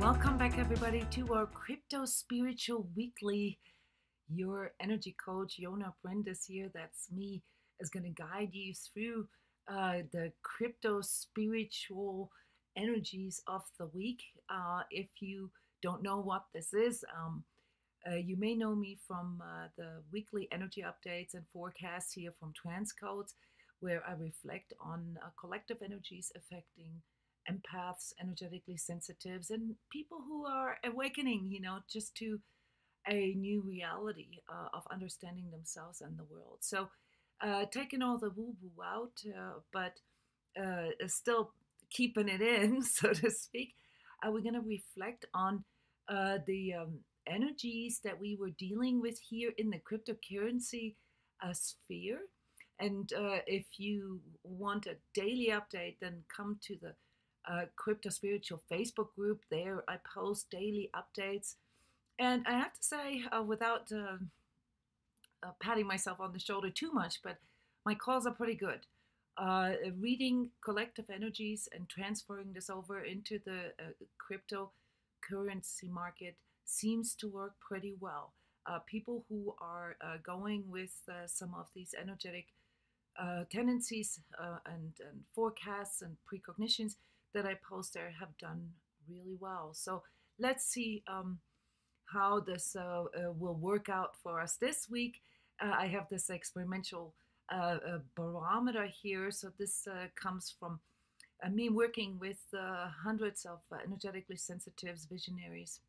Welcome back, everybody, to our Crypto Spiritual Weekly. Your energy coach, Jona Bryndis here, that's me, is going to guide you through the crypto spiritual energies of the week. If you don't know what this is, you may know me from the weekly energy updates and forecasts here from transCODES, where I reflect on collective energies affecting empaths, energetically sensitives, and people who are awakening, just to a new reality of understanding themselves and the world. So, taking all the woo-woo out, but still keeping it in, so to speak, we're going to reflect on the energies that we were dealing with here in the cryptocurrency sphere. And if you want a daily update, then come to the Crypto Spiritual Facebook group. There I post daily updates. And I have to say, without patting myself on the shoulder too much, but my calls are pretty good. Reading collective energies and transferring this over into the cryptocurrency market seems to work pretty well. People who are going with some of these energetic tendencies and forecasts and precognitions that I post there have done really well. So let's see how this will work out for us this week. I have this experimental barometer here. So this comes from me working with hundreds of energetically sensitives, visionaries,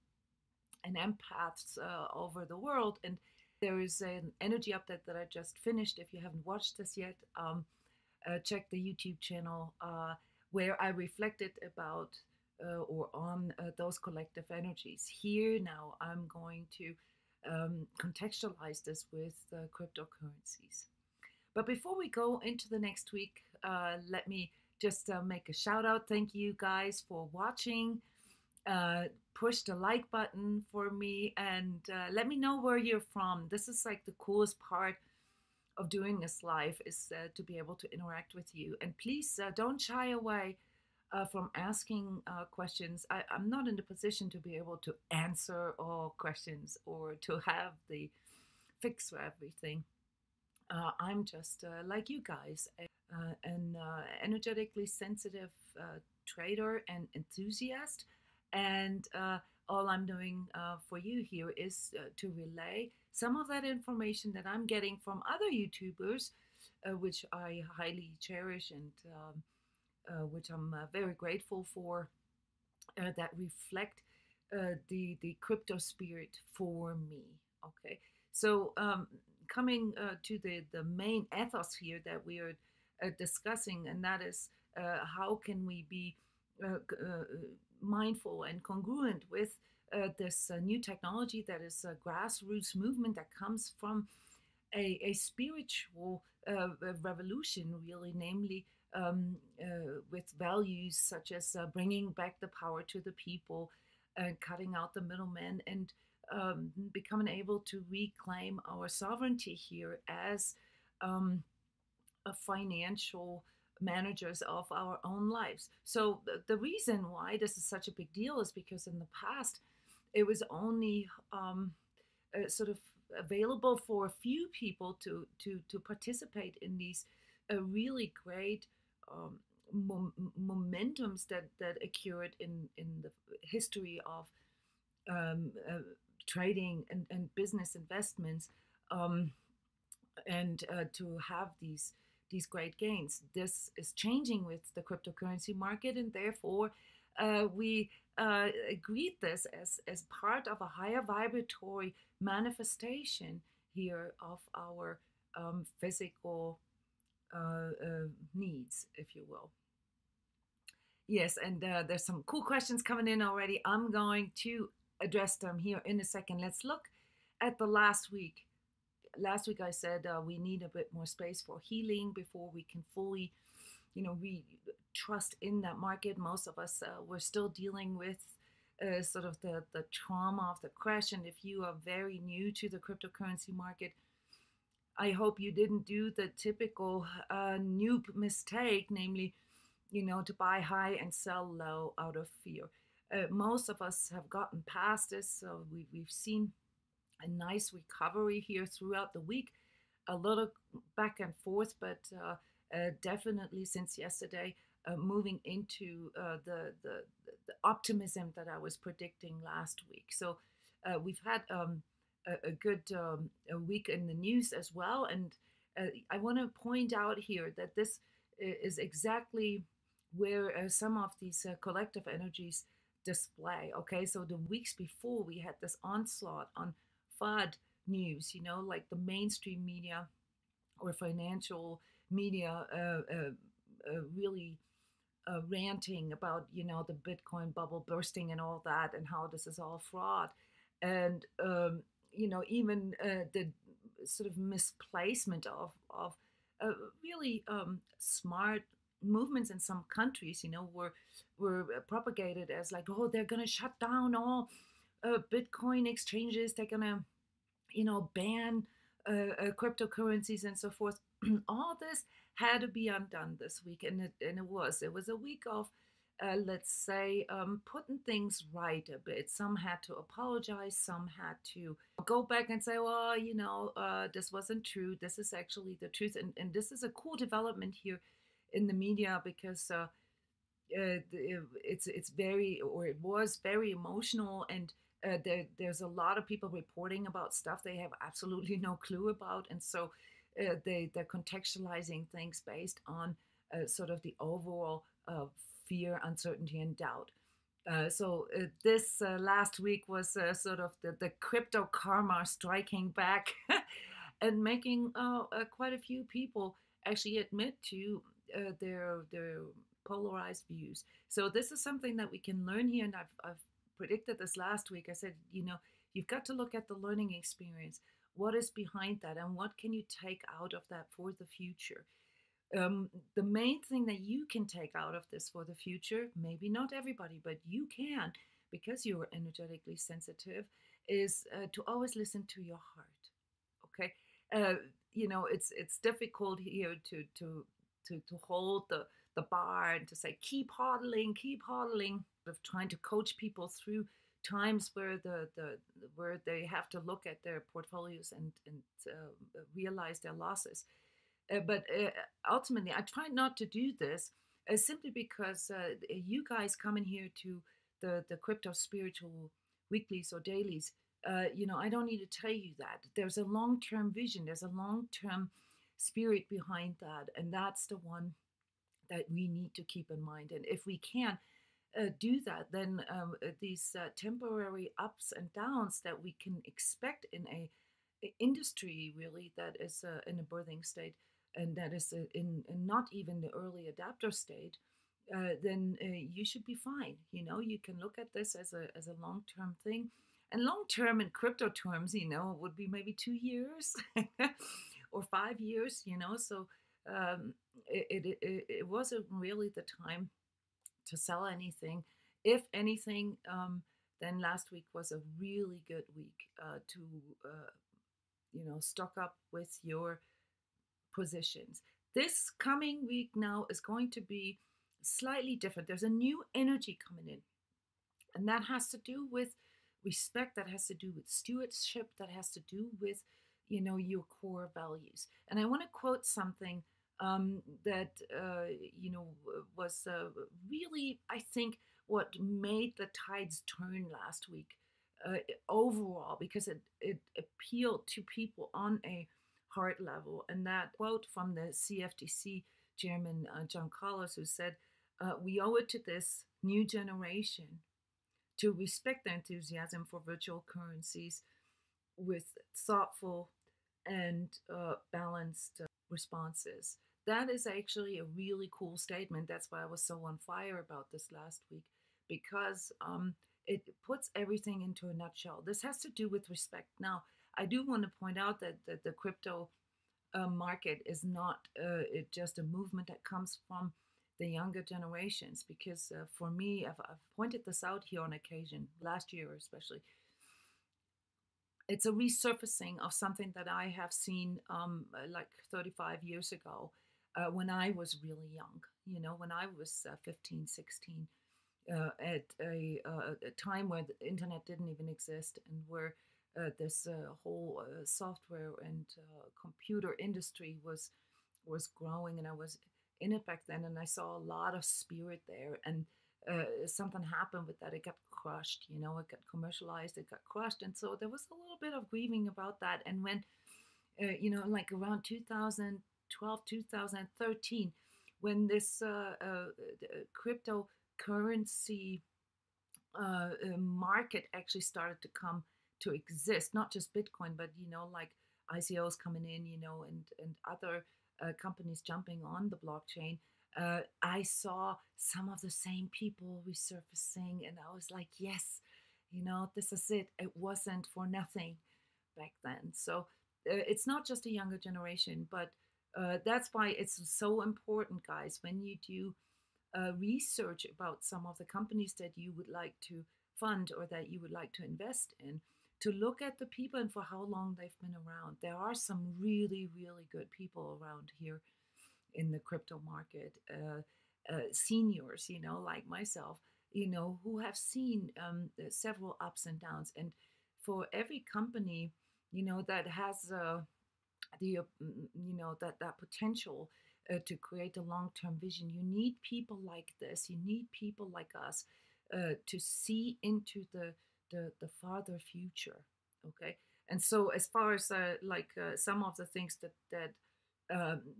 and empaths over the world. And there is an energy update that I just finished. If you haven't watched this yet, check the YouTube channel where I reflected about or on those collective energies. Here now I'm going to contextualize this with cryptocurrencies. But before we go into the next week, let me just make a shout out. Thank you guys for watching. Push the like button for me and let me know where you're from. This is like the coolest part of doing this live, is to be able to interact with you. And please don't shy away from asking questions. I'm not in the position to be able to answer all questions or to have the fix for everything. I'm just like you guys, an energetically sensitive trader and enthusiast. And all I'm doing for you here is to relay some of that information that I'm getting from other YouTubers, which I highly cherish and which I'm very grateful for, that reflect the crypto spirit for me. Okay, so coming to the main ethos here that we are discussing, and that is how can we be mindful and congruent with this new technology that is a grassroots movement that comes from a spiritual revolution, really, namely with values such as bringing back the power to the people, cutting out the middlemen, and becoming able to reclaim our sovereignty here as a financial managers of our own lives. So the reason why this is such a big deal is because in the past it was only sort of available for a few people to participate in these really great momentums that occurred in the history of trading and business investments, and to have these great gains. This is changing with the cryptocurrency market, and therefore we agreed this as part of a higher vibratory manifestation here of our physical needs, if you will. Yes, and there's some cool questions coming in already. I'm going to address them here in a second. Let's look at the last week. Last week I said we need a bit more space for healing before we can fully, we trust in that market. Most of us we're still dealing with sort of the trauma of the crash. And if you are very new to the cryptocurrency market, I hope you didn't do the typical noob mistake, namely, to buy high and sell low out of fear. Most of us have gotten past this, so we've seen a nice recovery here throughout the week. A little back and forth, but definitely since yesterday, moving into the optimism that I was predicting last week. So we've had a good a week in the news as well, and I want to point out here that this is exactly where some of these collective energies display. Okay, so the weeks before we had this onslaught on FUD news, like the mainstream media or financial media really ranting about, the Bitcoin bubble bursting and all that, and how this is all fraud. And, even the sort of misplacement of really smart movements in some countries, were propagated as like, oh, they're going to shut down all Bitcoin exchanges. They're going to, ban cryptocurrencies and so forth. All this had to be undone this week, and it was. It was a week of, let's say, putting things right a bit. Some had to apologize. Some had to go back and say, well, this wasn't true. This is actually the truth, and this is a cool development here in the media because. It's very, or it was very emotional, and there's a lot of people reporting about stuff they have absolutely no clue about, and so they're contextualizing things based on sort of the overall fear, uncertainty, and doubt. So this last week was sort of the crypto karma striking back and making quite a few people actually admit to their polarized views. So this is something that we can learn here, and I've predicted this last week. I said, you've got to look at the learning experience. What is behind that, and what can you take out of that for the future? The main thing that you can take out of this for the future, maybe not everybody, but you can, because you're energetically sensitive, is to always listen to your heart. Okay, it's difficult here to hold the bar and to say keep hodling, of trying to coach people through times where where they have to look at their portfolios and realize their losses. But ultimately, I try not to do this simply because you guys coming here to the crypto spiritual weeklies or dailies. I don't need to tell you that there's a long-term vision. There's a long-term spirit behind that, and that's the one that we need to keep in mind. And if we can do that, then these temporary ups and downs that we can expect in a industry really that is in a birthing state, and that is in not even the early adapter state, then you should be fine. You can look at this as a long-term thing, and long-term in crypto terms, would be maybe 2 years or 5 years. So it wasn't really the time to sell anything. If anything, then last week was a really good week to stock up with your positions. This coming week now is going to be slightly different. There's a new energy coming in, and that has to do with respect, that has to do with stewardship, that has to do with your core values. And I want to quote something that was really, I think, what made the tides turn last week overall, because it appealed to people on a heart level. And that quote from the CFTC chairman, John Carlos, who said, we owe it to this new generation to respect their enthusiasm for virtual currencies with thoughtful and balanced responses. That is actually a really cool statement. That's why I was so on fire about this last week, because it puts everything into a nutshell. This has to do with respect. Now, I do want to point out that the crypto market is not just a movement that comes from the younger generations, because for me, I've pointed this out here on occasion, last year especially. It's a resurfacing of something that I have seen like 35 years ago when I was really young, when I was 15, 16. at a time where the internet didn't even exist, and where this whole software and computer industry was growing, and I was in it back then, and I saw a lot of spirit there, and something happened with that. It got crushed, you know, it got commercialized, it got crushed, and so there was a little bit of grieving about that. And when you know, like around 2012, 2013, when this cryptocurrency market actually started to come to exist, not just Bitcoin, but, you know, like ICOs coming in, you know, and other companies jumping on the blockchain. I saw some of the same people resurfacing, and I was like, yes, you know, this is it. It wasn't for nothing back then. So it's not just a younger generation, but that's why it's so important, guys, when you do research about some of the companies that you would like to fund or that you would like to invest in, to look at the people and for how long they've been around. There are some really, really good people around here in the crypto market, seniors, you know, like myself, you know, who have seen several ups and downs. And for every company, you know, that has the you know, that potential to create a long-term vision, you need people like this. You need people like us to see into the farther future. Okay, and so as far as some of the things that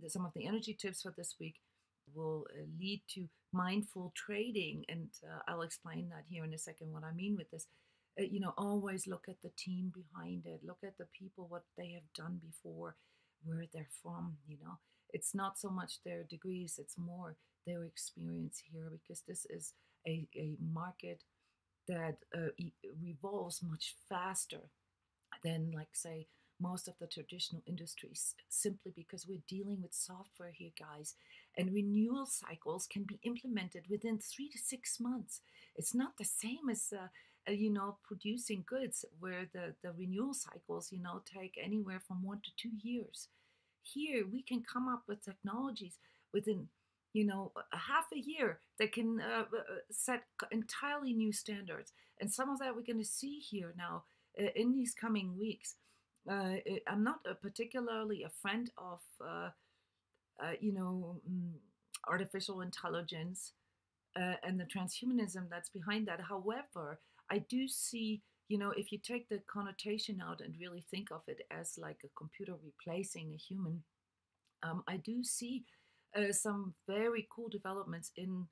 some of the energy tips for this week will lead to mindful trading, and I'll explain that here in a second what I mean with this. You know, always look at the team behind it. Look at the people, what they have done before, where they're from. You know, it's not so much their degrees; it's more their experience here, because this is a market that revolves much faster than, like, say, most of the traditional industries, simply because we're dealing with software here, guys, and renewal cycles can be implemented within 3 to 6 months. It's not the same as you know, producing goods, where the renewal cycles, you know, take anywhere from 1 to 2 years. Here we can come up with technologies within, you know, a half a year that can set entirely new standards, and some of that we're going to see here now in these coming weeks. I'm not particularly a friend of, you know, artificial intelligence and the transhumanism that's behind that. However, I do see, you know, if you take the connotation out and really think of it as like a computer replacing a human, I do see some very cool developments in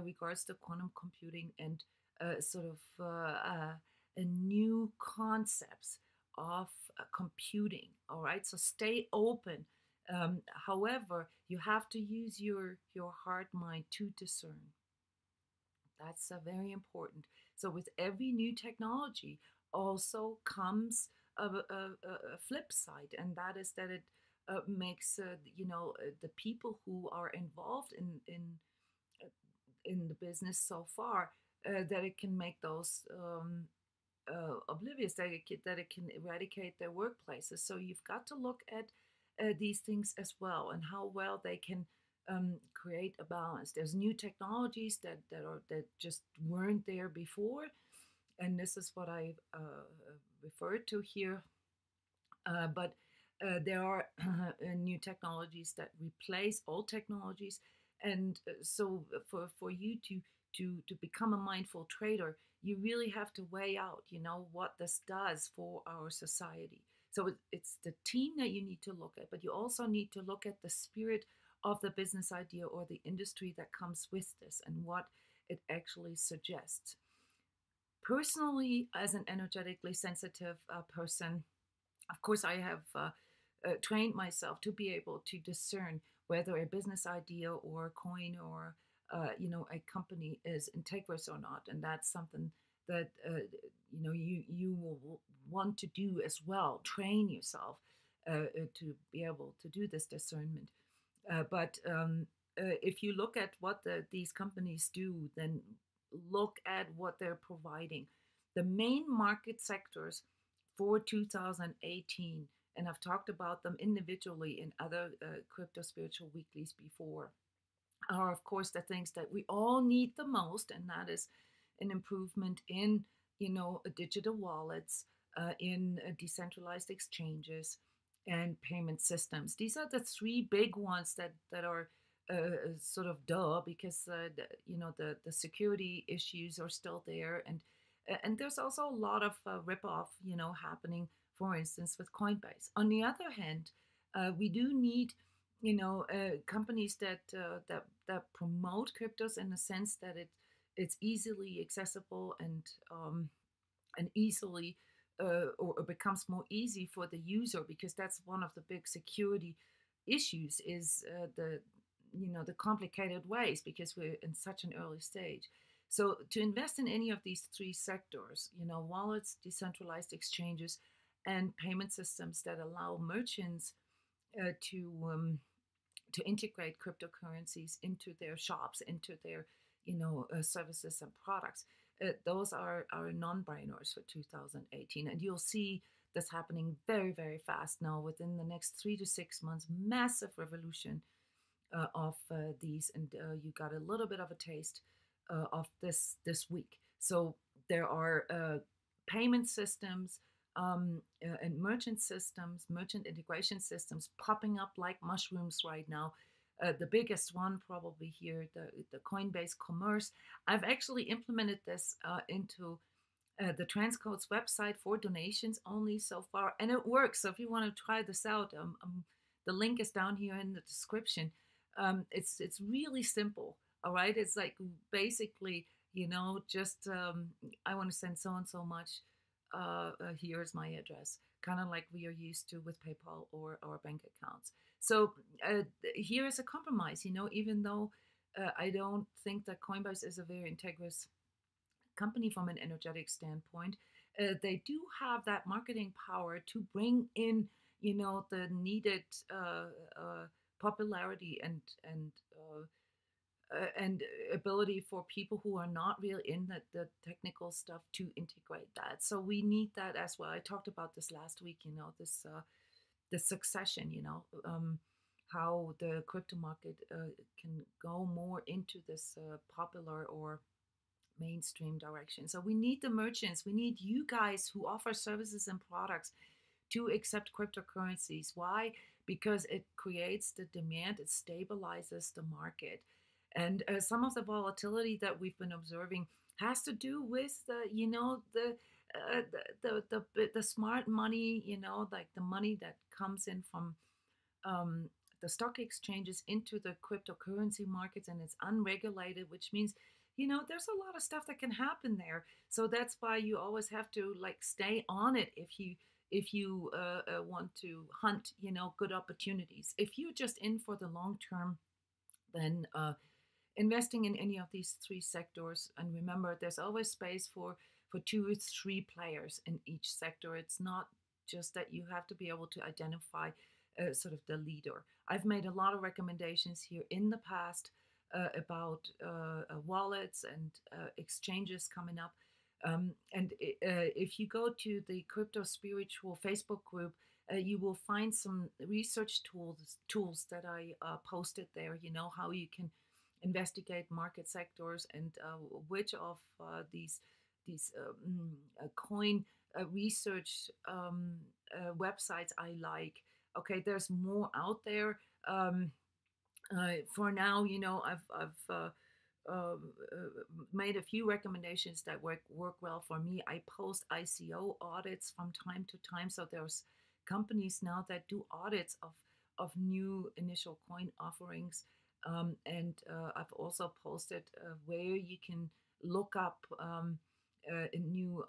regards to quantum computing and sort of new concepts of computing. All right, so stay open. However, you have to use your heart mind to discern. That's very important. So with every new technology also comes a flip side, and that is that it makes you know, the people who are involved in the business so far, that it can make those oblivious, that it can eradicate their workplaces. So you've got to look at these things as well, and how well they can create a balance. There's new technologies that just weren't there before, and this is what I referred to here. But there are new technologies that replace old technologies, and so for you to become a mindful trader, you really have to weigh out, you know, what this does for our society. So it's the team that you need to look at, but you also need to look at the spirit of the business idea or the industry that comes with this, and what it actually suggests. Personally, as an energetically sensitive person, of course, I have trained myself to be able to discern whether a business idea or a coin or you know, a company is integrous or not, and that's something that you know, you will want to do as well. Train yourself to be able to do this discernment. But if you look at what these companies do, then look at what they're providing. The main market sectors for 2018, and I've talked about them individually in other crypto spiritual weeklies before. are, of course, the things that we all need the most, and that is an improvement in, digital wallets, in decentralized exchanges, and payment systems. These are the three big ones that are sort of duh, because the security issues are still there, and there's also a lot of rip-off, happening. For instance, with Coinbase. On the other hand, we do need companies that promote cryptos in the sense that it's easily accessible and easily or becomes more easy for the user, because that's one of the big security issues is the complicated ways, because we're in such an early stage. So to invest in any of these three sectors, wallets, decentralized exchanges, and payment systems that allow merchants to integrate cryptocurrencies into their shops, into their services and products. Those are non-brainers for 2018, and you'll see this happening very, very fast now. Within the next 3 to 6 months, massive revolution of these, and you got a little bit of a taste of this week. So there are payment systems and merchant systems, merchant integration systems popping up like mushrooms right now. The biggest one probably here, the Coinbase Commerce. I've actually implemented this into the transCODES website for donations only so far, and it works. So if you want to try this out, the link is down here in the description. It's really simple. All right, it's like basically, just I want to send so and so much. Here's my address, kind of like we are used to with PayPal or our bank accounts. So here is a compromise, even though I don't think that Coinbase is a very integrous company from an energetic standpoint, they do have that marketing power to bring in, the needed popularity and ability for people who are not really in the technical stuff to integrate that. So we need that as well. I talked about this last week, this the succession, how the crypto market can go more into this popular or mainstream direction. So we need the merchants, we need you guys who offer services and products to accept cryptocurrencies. Why? Because it creates the demand, it stabilizes the market. And some of the volatility that we've been observing has to do with the smart money, like the money that comes in from the stock exchanges into the cryptocurrency markets, and it's unregulated, which means there's a lot of stuff that can happen there. So that's why you always have to stay on it if you want to hunt good opportunities. If you're just in for the long term, then investing in any of these three sectors, and remember, there's always space for 2 or 3 players in each sector. It's not just that you have to be able to identify sort of the leader. I've made a lot of recommendations here in the past about wallets and exchanges coming up. And if you go to the Crypto Spiritual Facebook group, you will find some research tools that I posted there. How you can investigate market sectors and which of these coin research websites I like. Okay, there's more out there. For now, I've made a few recommendations that work well for me. I post ICO audits from time to time, so there's companies now that do audits of new initial coin offerings, and I've also posted where you can look up new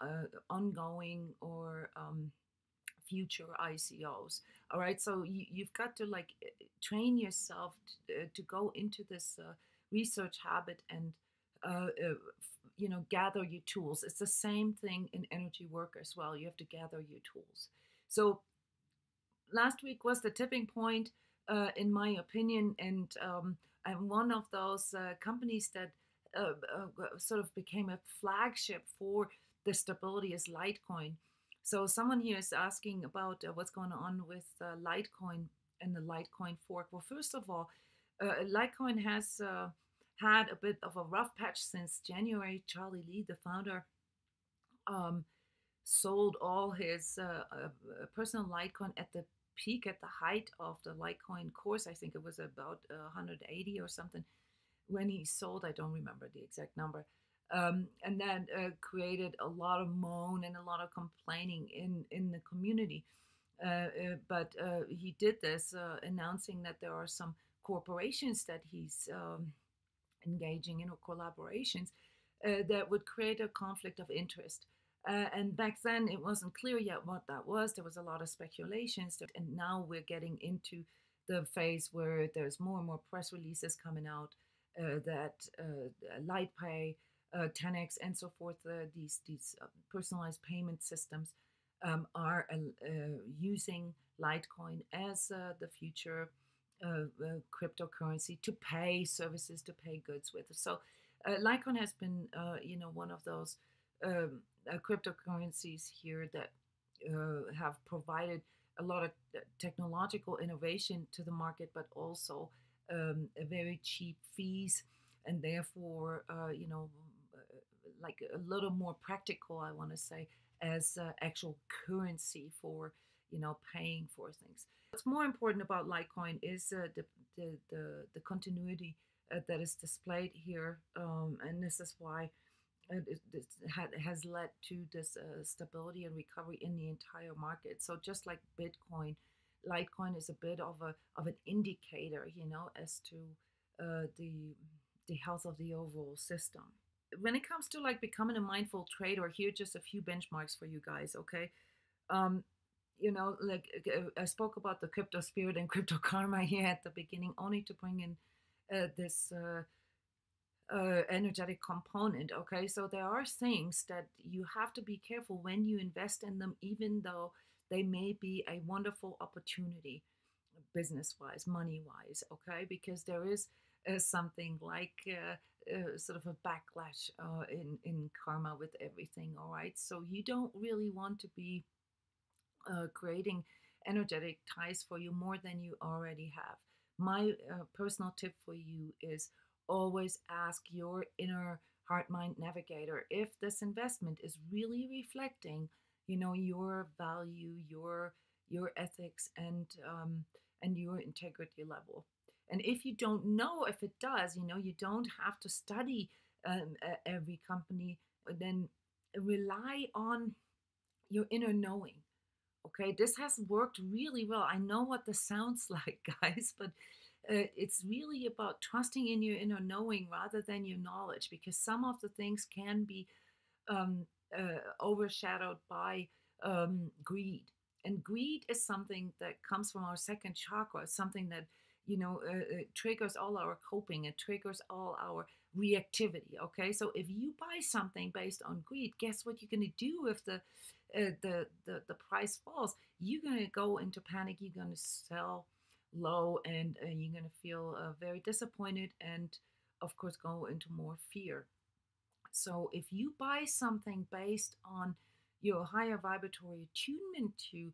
ongoing or future ICOs. All right, so you've got to train yourself to go into this research habit and gather your tools. It's the same thing in energy work as well. You have to gather your tools. So last week was the tipping point, in my opinion, and one of those companies that sort of became a flagship for the stability is Litecoin. So someone here is asking about what's going on with Litecoin and the Litecoin fork. Well, first of all, Litecoin has had a bit of a rough patch since January. Charlie Lee, the founder, um, sold all his personal Litecoin at the peak, at the height of the Litecoin course. I think it was about 180 or something when he sold. I don't remember the exact number. And that created a lot of moan and a lot of complaining in the community. But he did this announcing that there are some corporations that he's engaging in, or collaborations that would create a conflict of interest. And back then, it wasn't clear yet what that was. There was a lot of speculations, and now we're getting into the phase where there's more and more press releases coming out that LightPay, 10x, and so forth, these personalized payment systems are using Litecoin as the future cryptocurrency to pay services, to pay goods with. So Litecoin has been, one of those cryptocurrencies here that have provided a lot of technological innovation to the market, but also a very cheap fees, and therefore, like a little more practical, I want to say, as actual currency for paying for things. What's more important about Litecoin is the continuity that is displayed here, and this is why it has led to this stability and recovery in the entire market. So just like Bitcoin, Litecoin is a bit of an indicator, as to the health of the overall system. When it comes to like becoming a mindful trader, here are just a few benchmarks for you guys. Okay, like I spoke about the crypto spirit and crypto karma here at the beginning, only to bring in this energetic component. Okay, so there are things that you have to be careful when you invest in them, even though they may be a wonderful opportunity, business wise, money wise. Okay, because there is something like sort of a backlash in karma with everything. All right, so you don't really want to be creating energetic ties for you more than you already have. My personal tip for you is always ask your inner heart mind navigator if this investment is really reflecting, your value, your ethics, and your integrity level. And if you don't know if it does, you don't have to study every company. Then rely on your inner knowing. Okay, this has worked really well. I know what this sounds like, guys, but it's really about trusting in your inner knowing rather than your knowledge, because some of the things can be overshadowed by greed. And greed is something that comes from our second chakra. It's something that triggers all our coping. It triggers all our reactivity. Okay, so if you buy something based on greed, guess what you're going to do if the price falls? You're going to go into panic. You're going to sell low, and you're going to feel very disappointed, and of course go into more fear. So if you buy something based on your higher vibratory attunement to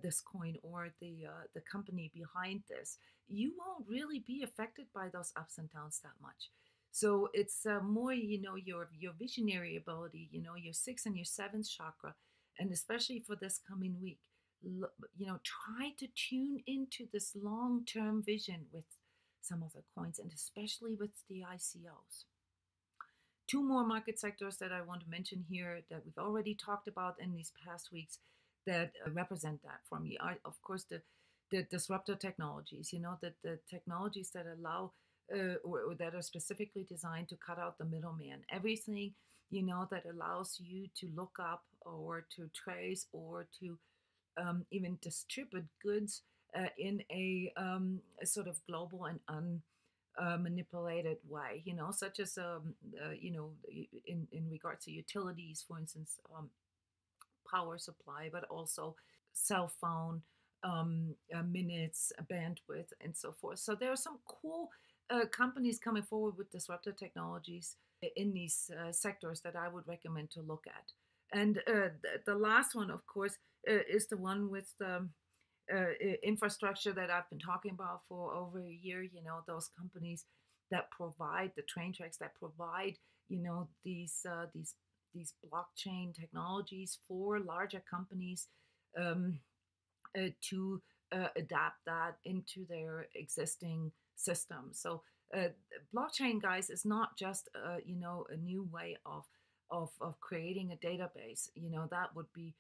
this coin or the company behind this, you won't really be affected by those ups and downs that much. So it's more, your visionary ability, your sixth and your seventh chakra, and especially for this coming week, try to tune into this long-term vision with some of the coins, and especially with the ICOs. Two more market sectors that I want to mention here that we've already talked about in these past weeks that represent that for me are, of course, the disruptive technologies, the technologies that allow or that are specifically designed to cut out the middleman. Everything, that allows you to look up or to trace or to even distribute goods in a sort of global and manipulated way, such as, in regards to utilities, for instance, power supply, but also cell phone minutes, bandwidth, and so forth. So there are some cool companies coming forward with disruptive technologies in these sectors that I would recommend to look at. And the last one, of course, is the one with infrastructure that I've been talking about for over a year. You know, those companies that provide the train tracks, that provide, you know, these blockchain technologies for larger companies um, to adapt that into their existing system. So blockchain, guys, is not just you know, a new way of creating a database. You know, that would be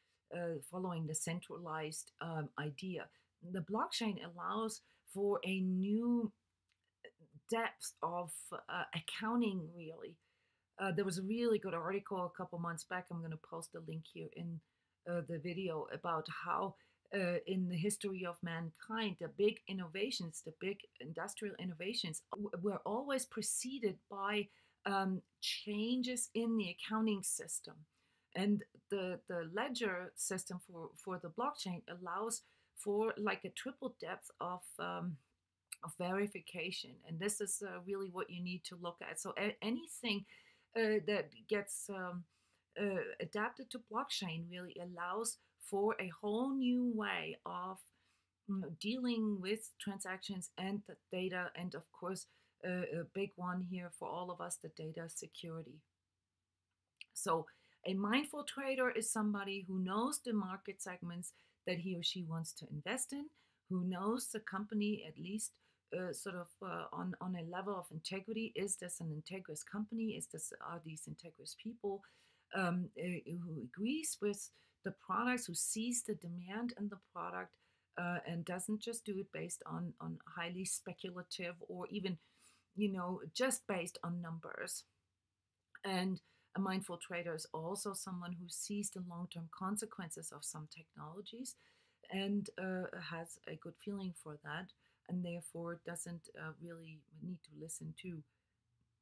following the centralized idea. The blockchain allows for a new depth of accounting, really. There was a really good article a couple months back. I'm going to post a link here in the video about how in the history of mankind, the big innovations, the big industrial innovations were always preceded by changes in the accounting system. And the ledger system for the blockchain allows for like a triple depth of verification. And this is really what you need to look at. So anything that gets adapted to blockchain really allows for a whole new way of dealing with transactions and the data, and of course a big one here for all of us, the data security. So a mindful trader is somebody who knows the market segments that he or she wants to invest in, who knows the company at least sort of on a level of integrity. Is this an integrous company? Are these integrous people? Who agrees with the products, who sees the demand in the product, and doesn't just do it based on highly speculative or even, you know, just based on numbers. And a mindful trader is also someone who sees the long-term consequences of some technologies and has a good feeling for that, and therefore doesn't really need to listen to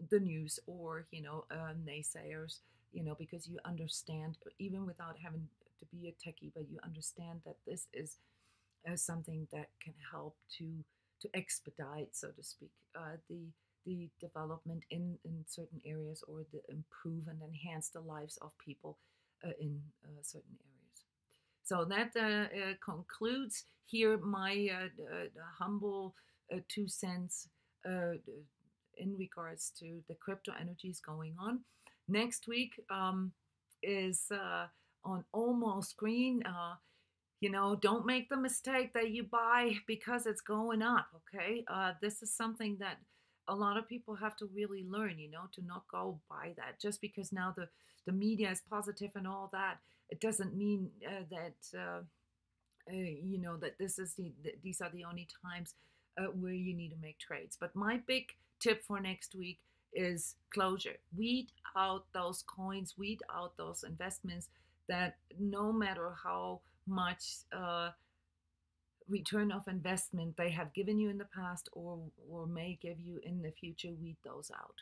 the news or, you know, naysayers, you know, because you understand, even without having to be a techie, but you understand that this is something that can help to expedite, so to speak, the development in certain areas, or the improve and enhance the lives of people in certain areas. So that concludes here my humble 2 cents in regards to the crypto energies going on. Next week is on Almost Green. You know, don't make the mistake that you buy because it's going up, okay? This is something that a lot of people have to really learn, you know, to not go buy that. Just because now the media is positive and all that, it doesn't mean that, you know, that these are the only times where you need to make trades. But my big tip for next week is closure. Weed out those coins, weed out those investments that no matter how much return of investment they have given you in the past or may give you in the future, weed those out,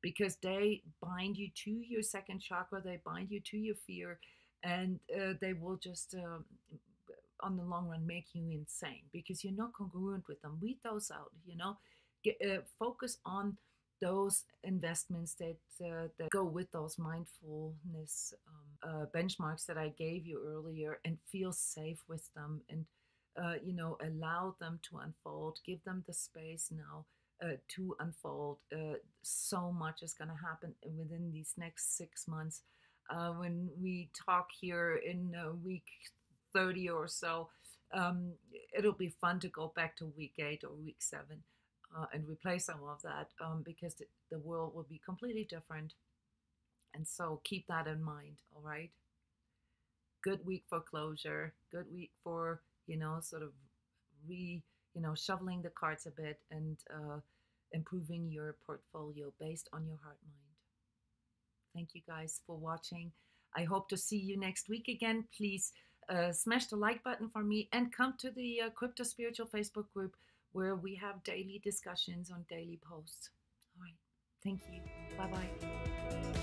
because they bind you to your second chakra, they bind you to your fear, and they will just on the long run make you insane because you're not congruent with them. Weed those out, you know. Focus on those investments that go with those mindfulness benchmarks that I gave you earlier, and feel safe with them, and you know, allow them to unfold. Give them the space now to unfold. So much is going to happen within these next 6 months. When we talk here in week 30 or so, it'll be fun to go back to week 8 or week 7 and replay some of that, because the world will be completely different. And so keep that in mind, all right? Good week for closure, good week for, you know, sort of shoveling the cards a bit and improving your portfolio based on your heart mind. Thank you guys for watching. I hope to see you next week again. Please smash the like button for me and come to the Crypto Spiritual Facebook group, where we have daily discussions on daily posts. All right. Thank you. Bye-bye.